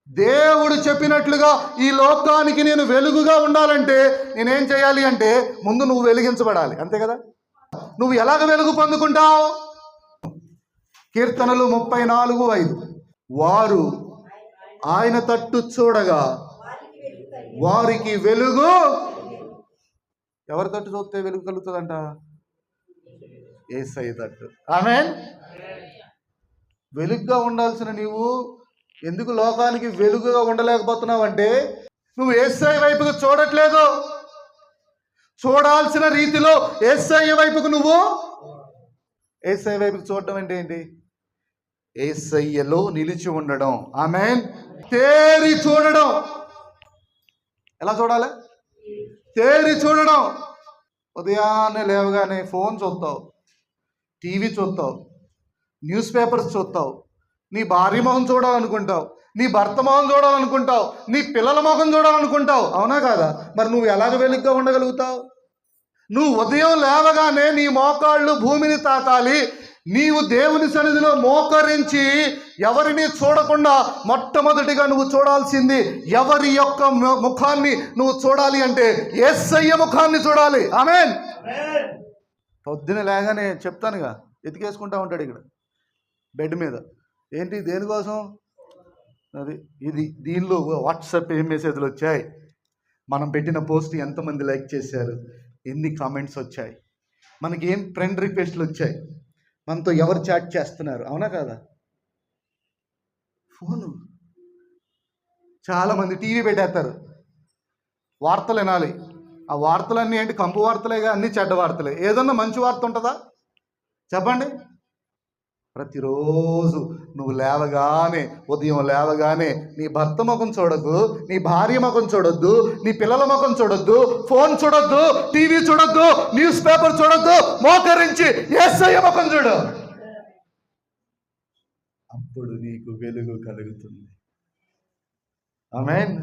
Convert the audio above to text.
దేవుడు చెప్పినట్లుగా ఈ లోకానికి నేను వెలుగుగా ఉండాలంటే నేనేం చేయాలి అంటే ముందు నువ్వు వెలిగించబడాలి, అంతే కదా. నువ్వు ఎలాగ వెలుగు పొందుకుంటావు? కీర్తనలు 34:5 వారు ఆయన తట్టు చూడగా వారికి వెలుగు. ఎవరి తట్టు చూస్తే వెలుగు కలుగుతుందంట? యేసయ్య తట్టు. ఆమేన్. వెలుగుగా ఉండాల్సిన నీవు ఎందుకు లోకానికి వెలుగుగా ఉండలేకపోతున్నావు అంటే నువ్వు యేసయ్య వైపుకు చూడట్లేదు. చూడాల్సిన రీతిలో యేసయ్య వైపుకు నువ్వు యేసయ్య వైపుకు చూడటం అంటే ఏంటి? యేసయ్యలో నిలిచి ఉండడం. ఆమేన్. తేరి చూడడం. ఎలా చూడాలి? తేరి చూడడం. ఉదయాన్నే లేవగానే ఫోన్ చూస్తావు, టీవీ చూస్తావు, న్యూస్ పేపర్స్ చూస్తావు, నీ భార్య మొహం చూడాలనుకుంటావు, నీ భర్త మొహం చూడాలనుకుంటావు, నీ పిల్లల మొహం చూడాలనుకుంటావు, అవునా కాదా? మరి నువ్వు ఎలాగ వెలుగుగా ఉండగలుగుతావు? నువ్వు ఉదయం లేవగానే నీ మోకాళ్ళు భూమిని తాకాలి. నీవు దేవుని సన్నిధిలో మోకరించి ఎవరిని చూడకుండా మొట్టమొదటిగా నువ్వు చూడాల్సింది ఎవరి యొక్క ముఖాన్ని నువ్వు చూడాలి అంటే యేసయ్య ముఖాన్ని చూడాలి. ఆమేన్. పొద్దున లేగానే చెప్తానుగా, ఎతికేసుకుంటా ఉంటాడు ఇక్కడ బెడ్ మీద. ఏంటి? దేనికోసం? అది దీనిలో వాట్సాప్ ఏం మెసేజ్లు వచ్చాయి, మనం పెట్టిన పోస్ట్ ఎంతమంది లైక్ చేశారు, ఎన్ని కామెంట్స్ వచ్చాయి, మనకి ఏం ఫ్రెండ్ రిక్వెస్ట్లు వచ్చాయి, మనతో ఎవరు చాట్ చేస్తున్నారు, అవునా కాదా? ఫోను. చాలామంది టీవీ పెట్టేస్తారు, వార్తలు వినాలి. ఆ వార్తలన్నీ ఏంటి? కంపు వార్తలేగా, అన్ని చెడ్డ వార్తలే. ఏదన్నా మంచి వార్త ఉంటుందా చెప్పండి? ప్రతిరోజు నువ్వు లేవగానే, ఉదయం లేవగానే నీ భర్త ముఖం చూడొద్దు, నీ భార్య ముఖం చూడొద్దు, నీ పిల్లల ముఖం చూడొద్దు, ఫోన్ చూడొద్దు, టీవీ చూడొద్దు, న్యూస్ పేపర్ చూడొద్దు, మోకరించి యేసయ్య ముఖం చూడు. అప్పుడు నీకు వెలుగు కలుగుతుంది. ఆమేన్.